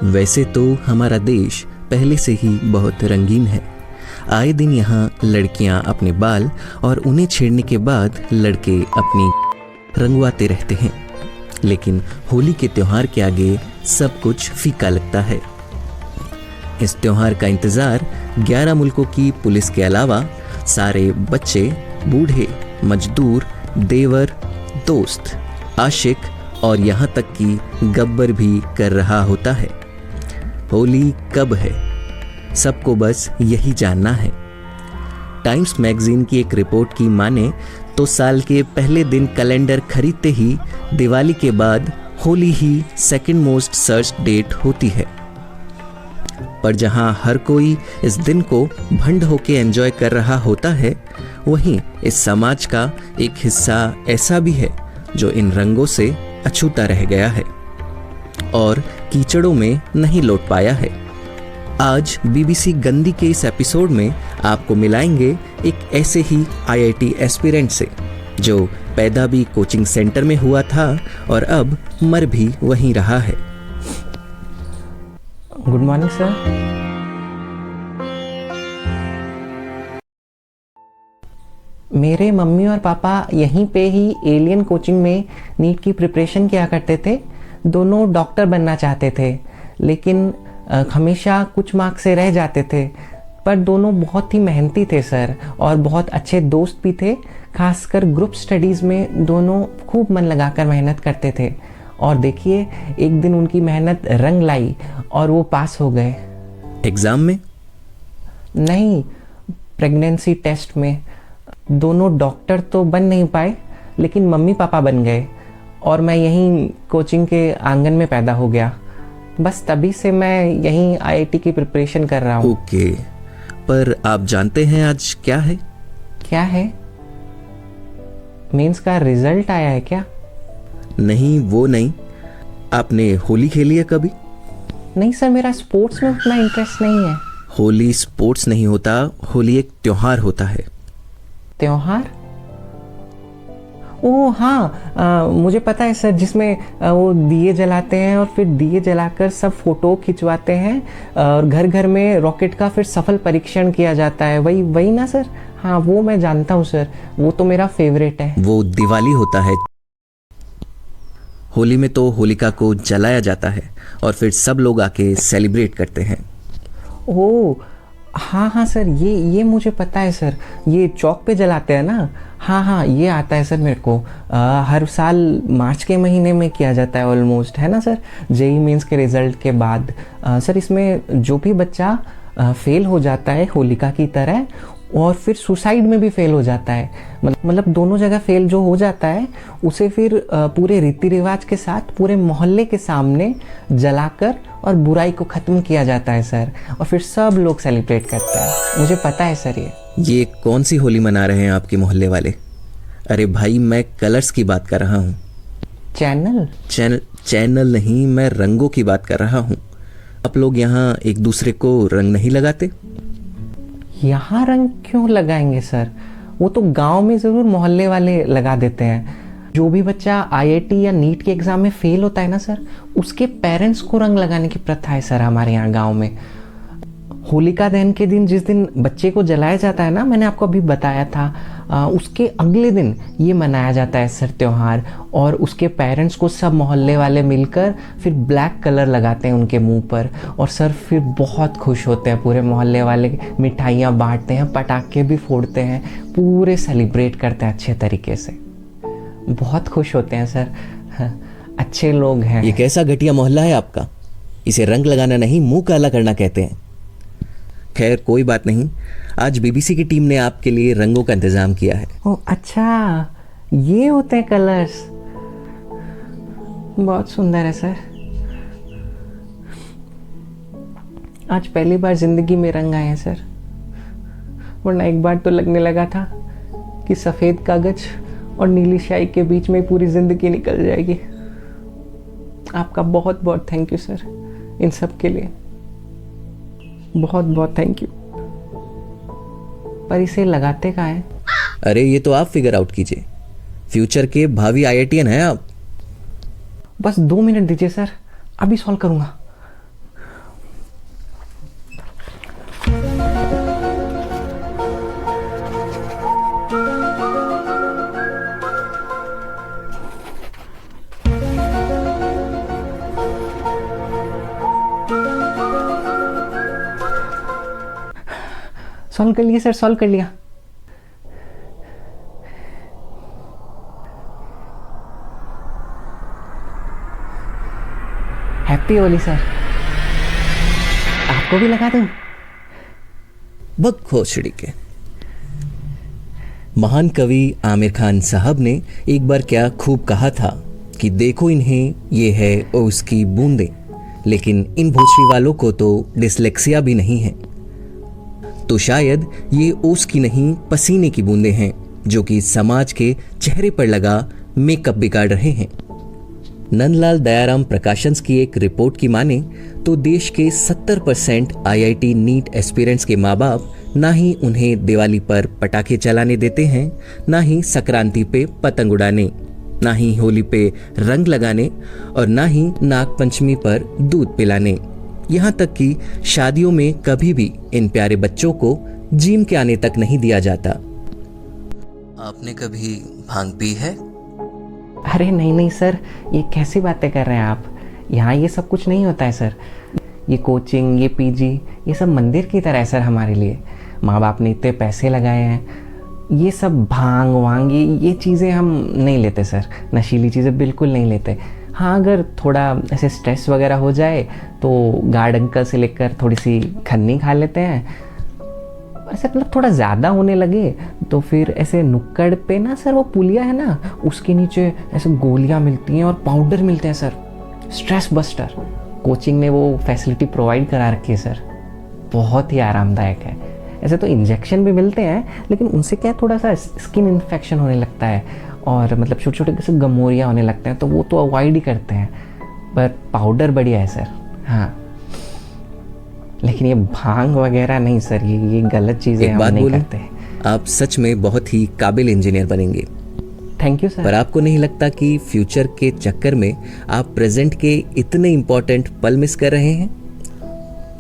वैसे तो हमारा देश पहले से ही बहुत रंगीन है। आए दिन यहाँ लड़कियाँ अपने बाल और उन्हें छेड़ने के बाद लड़के अपनी रंगवाते रहते हैं, लेकिन होली के त्योहार के आगे सब कुछ फीका लगता है। इस त्योहार का इंतज़ार 11 मुल्कों की पुलिस के अलावा सारे बच्चे, बूढ़े, मजदूर, देवर, दोस्त, आशिक और यहाँ तक कि गब्बर भी कर रहा होता है। होली कब है, सबको बस यही जानना है। टाइम्स मैगजीन की एक रिपोर्ट की माने तो साल के पहले दिन कैलेंडर खरीदते ही दिवाली के बाद होली ही सेकंड मोस्ट सर्च डेट होती है। पर जहां हर कोई इस दिन को भंड होके एंजॉय कर रहा होता है, वहीं इस समाज का एक हिस्सा ऐसा भी है जो इन रंगों से अछूता रह गया है और कीचड़ों में नहीं लौट पाया है। आज बीबीसी गंदी के इस एपिसोड में आपको मिलाएंगे एक ऐसे ही आईआईटी एस्पिरेंट से जो पैदा भी कोचिंग सेंटर में हुआ था और अब मर भी वहीं रहा है। Good morning sir. मेरे मम्मी और पापा यहीं पे ही एलियन कोचिंग में नीट की प्रिपरेशन किया करते थे। दोनों डॉक्टर बनना चाहते थे, लेकिन हमेशा कुछ मार्क्स से रह जाते थे। पर दोनों बहुत ही मेहनती थे सर, और बहुत अच्छे दोस्त भी थे। खासकर ग्रुप स्टडीज़ में दोनों खूब मन लगाकर मेहनत करते थे। और देखिए, एक दिन उनकी मेहनत रंग लाई और वो पास हो गए। एग्जाम में? नहीं, प्रेगनेंसी टेस्ट में। दोनों डॉक्टर तो बन नहीं पाए, लेकिन मम्मी पापा बन गए और मैं यहीं कोचिंग के आंगन में पैदा हो गया। बस तभी से मैं यहीं आईआईटी की प्रिपरेशन कर रहा हूँ। ओके, पर आप जानते हैं आज क्या है? क्या है? मेंस का रिजल्ट आया है क्या? नहीं, वो नहीं। आपने होली खेली है कभी? नहीं सर, मेरा स्पोर्ट्स में उतना इंटरेस्ट नहीं है। होली स्पोर्ट्स नहीं होता, होली एक त्योहार होता है। त्योहार? ओह हाँ, मुझे पता है सर, जिसमें वो दिए जलाते हैं और फिर दिए जलाकर सब फोटो खिंचवाते हैं और घर घर में रॉकेट का फिर सफल परीक्षण किया जाता है। वही वही ना सर? हाँ, वो मैं जानता हूँ सर, वो तो मेरा फेवरेट है। वो दिवाली होता है। होली में तो होलिका को जलाया जाता है और फिर सब लोग आके सेलिब्रेट करते हैं। ओह हाँ सर, ये मुझे पता है सर। ये चौक पे जलाते हैं ना? हाँ, ये आता है सर मेरे को। हर साल मार्च के महीने में किया जाता है ऑलमोस्ट, है ना सर? जेईई मेंस के रिजल्ट के बाद। सर, इसमें जो भी बच्चा फेल हो जाता है होलिका की तरह, और फिर सुसाइड में भी फेल हो जाता है, मतलब दोनों जगह फेल जो हो जाता है, उसे फिर पूरे रीति रिवाज के साथ पूरे मोहल्ले के सामने जलाकर और बुराई को ख़त्म किया जाता है सर। और फिर सब लोग सेलिब्रेट करते हैं। मुझे पता है सर। ये कौन सी होली मना रहे हैं आपके मोहल्ले वाले? अरे भाई, मैं कलर्स की बात कर रहा हूँ। चैनल नहीं, मैं रंगों की बात कर रहा हूँ। आप लोग यहाँ एक दूसरे को रंग नहीं लगाते? यहाँ रंग क्यों लगाएंगे सर? वो तो गांव में ज़रूर मोहल्ले वाले लगा देते हैं। जो भी बच्चा आईआईटी या नीट के एग्ज़ाम में फेल होता है ना सर, उसके पेरेंट्स को रंग लगाने की प्रथा है सर हमारे यहाँ गांव में। होलिका दहन के दिन, जिस दिन बच्चे को जलाया जाता है ना, मैंने आपको अभी बताया था, उसके अगले दिन ये मनाया जाता है सर त्यौहार। और उसके पेरेंट्स को सब मोहल्ले वाले मिलकर फिर ब्लैक कलर लगाते हैं उनके मुंह पर, और सर फिर बहुत खुश होते हैं पूरे मोहल्ले वाले। मिठाइयाँ बांटते हैं, पटाखे भी फोड़ते हैं, पूरे सेलिब्रेट करते हैं अच्छे तरीके से। बहुत खुश होते हैं सर। अच्छे लोग हैं। ये कैसा घटिया मोहल्ला है आपका? इसे रंग लगाना नहीं, मुंह काला करना कहते हैं। खैर, कोई बात नहीं। आज बीबीसी की टीम ने आपके लिए रंगों का इंतजाम किया है। ओह अच्छा, ये होते हैं कलर्स। बहुत सुंदर है सर। आज पहली बार जिंदगी में रंग आए हैं सर, वरना एक बार तो लगने लगा था कि सफ़ेद कागज और नीली स्याही के बीच में पूरी जिंदगी निकल जाएगी। आपका बहुत बहुत थैंक यू सर, इन सब के लिए बहुत बहुत थैंक यू। पर इसे लगाते कहाँ है? अरे, ये तो आप फिगर आउट कीजिए। फ्यूचर के भावी आईआईटीएन हैं आप। बस 2 मिनट दीजिए सर, अभी सॉल्व करूंगा। सॉल्व कर लिया सर, सॉल्व कर लिया। Happy Holi sir. आपको भी लगा दूं? बक खोचड़ी के। महान कवि आमिर खान साहब ने एक बार क्या खूब कहा था कि देखो इन्हें, ये है ओस की बूंदें, लेकिन इन भोसड़ी वालों को तो डिसलेक्सिया भी नहीं है। तो शायद ये ओस की नहीं, पसीने की बूंदें हैं जो कि समाज के चेहरे पर लगा मेकअप बिगाड़ रहे हैं। नंदलाल दयाराम प्रकाशंस की एक रिपोर्ट की माने तो देश के 70% IIT नीट एस्पिरेंट्स के माँ बाप ना ही उन्हें दिवाली पर पटाखे चलाने देते हैं, ना ही संक्रांति पे पतंग उड़ाने, ना ही होली पे रंग लगाने और ना ही नाग पंचमी पर दूध पिलाने। यहाँ तक कि शादियों में कभी भी इन प्यारे बच्चों को जिम के आने तक नहीं दिया जाता। आपने कभी भांग पी है? अरे नहीं नहीं सर, ये कैसी बातें कर रहे हैं आप। यहाँ ये सब कुछ नहीं होता है सर। ये कोचिंग, ये पीजी, ये सब मंदिर की तरह है सर हमारे लिए। माँ बाप ने इतने पैसे लगाए हैं। ये सब भांग वांग ये चीज़ें हम नहीं लेते सर। नशीली चीज़ें बिल्कुल नहीं लेते। हाँ, अगर थोड़ा ऐसे स्ट्रेस वगैरह हो जाए तो गार्ड अंकल से लेकर थोड़ी सी खन्नी खा लेते हैं। ऐसे मतलब थोड़ा ज़्यादा होने लगे तो फिर ऐसे नुक्कड़ पे ना सर, वो पुलिया है ना, उसके नीचे ऐसे गोलियां मिलती हैं और पाउडर मिलते हैं सर, स्ट्रेस बस्टर। कोचिंग ने वो फैसिलिटी प्रोवाइड करा रखी है सर, बहुत ही आरामदायक है। ऐसे तो इंजेक्शन भी मिलते हैं, लेकिन उनसे क्या थोड़ा सा स्किन इन्फेक्शन होने लगता है और मतलब छोटे छोटे कैसे गमोरिया होने लगते हैं, तो वो तो अवॉइड ही करते हैं। पर पाउडर बढ़िया है सर। हाँ, लेकिन ये भांग वगैरह नहीं सर, ये गलत चीज़ें हम नहीं करते। आप सच में बहुत ही काबिल इंजीनियर बनेंगे। Thank you sir. पर आपको नहीं लगता कि फ्यूचर के चक्कर में आप प्रेजेंट के इतने इम्पोर्टेंट पल मिस कर रहे हैं?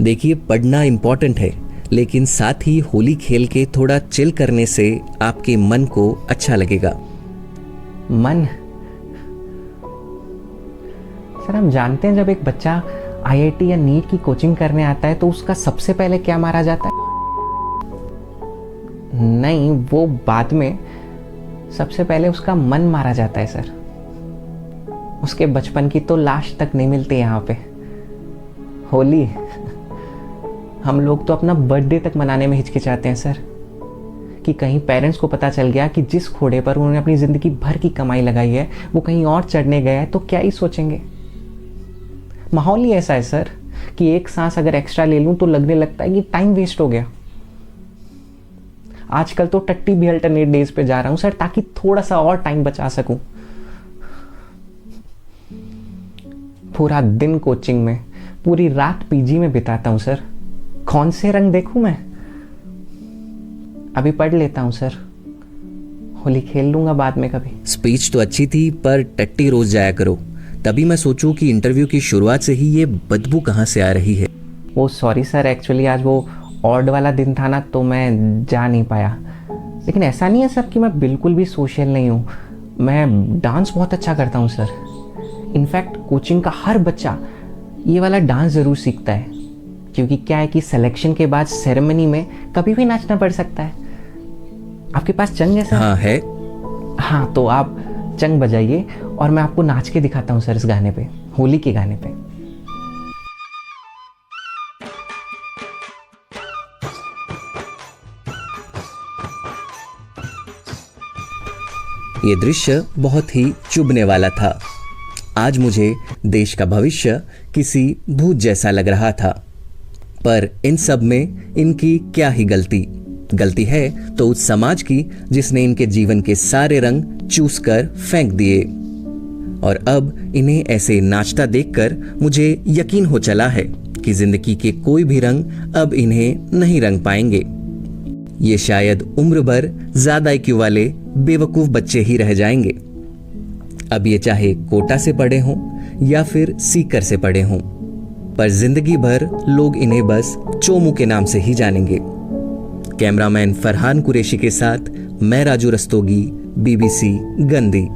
देखिए, पढ़ना इम्पोर्टेंट है, लेकिन साथ ही होली खेल के थोड़ा चिल करने से आपके मन को अच्छा लगेगा। मन? सर, हम जानते हैं जब एक बच्चा IIT या नीट की कोचिंग करने आता है तो उसका सबसे पहले क्या मारा जाता है? नहीं, वो बाद में। सबसे पहले उसका मन मारा जाता है सर। उसके बचपन की तो लाश तक नहीं मिलती यहाँ पे। होली हम लोग तो अपना बर्थडे तक मनाने में हिचकिचाते हैं सर, कि कहीं पेरेंट्स को पता चल गया कि जिस घोड़े पर उन्होंने अपनी जिंदगी भर की कमाई लगाई है वो कहीं और चढ़ने गया है तो क्या ही सोचेंगे। माहौल ही ऐसा है सर कि एक सांस अगर एक्स्ट्रा ले लूं तो लगने लगता है कि टाइम वेस्ट हो गया। आजकल तो टट्टी भी अल्टरनेट डेज पे जा रहा हूं सर, ताकि थोड़ा सा और टाइम बचा सकूं। पूरा दिन कोचिंग में, पूरी रात पीजी में बिताता हूं सर। कौन से रंग देखूं मैं? अभी पढ़ लेता हूं सर, होली खेल लूंगा बाद में कभी। स्पीच तो अच्छी थी, पर टट्टी रोज जाया करो। तभी मैं सोचूं कि इंटरव्यू की शुरुआत से ही ये बदबू कहाँ से आ रही है। वो सॉरी सर, एक्चुअली आज वो ऑड वाला दिन था ना, तो मैं जा नहीं पाया। लेकिन ऐसा नहीं है सर कि मैं बिल्कुल भी सोशल नहीं हूँ। मैं डांस बहुत अच्छा करता हूँ सर। इनफैक्ट कोचिंग का हर बच्चा ये वाला डांस ज़रूर सीखता है, क्योंकि क्या है कि सिलेक्शन के बाद सेरेमनी में कभी भी नाचना पड़ सकता है। आपके पास चंग है सर? हाँ है। हाँ, तो आप चंग बजाइए और मैं आपको नाच के दिखाता हूँ सर इस गाने पे, होली के गाने पे। ये दृश्य बहुत ही चुभने वाला था। आज मुझे देश का भविष्य किसी भूत जैसा लग रहा था। पर इन सब में इनकी क्या ही गलती है तो उस समाज की जिसने इनके जीवन के सारे रंग चूस कर फेंक दिए। और अब इन्हें ऐसे नाचता देखकर मुझे यकीन हो चला है कि जिंदगी के कोई भी रंग अब इन्हें नहीं रंग पाएंगे। ये शायद उम्र भर ज्यादा IQ वाले बेवकूफ बच्चे ही रह जाएंगे। अब ये चाहे कोटा से पढ़े हों या फिर सीकर से पढ़े हों, पर जिंदगी भर लोग इन्हें बस चोमू के नाम से ही जानेंगे। कैमरामैन फरहान कुरैशी के साथ मैं राजू रस्तोगी, BBC गंदी।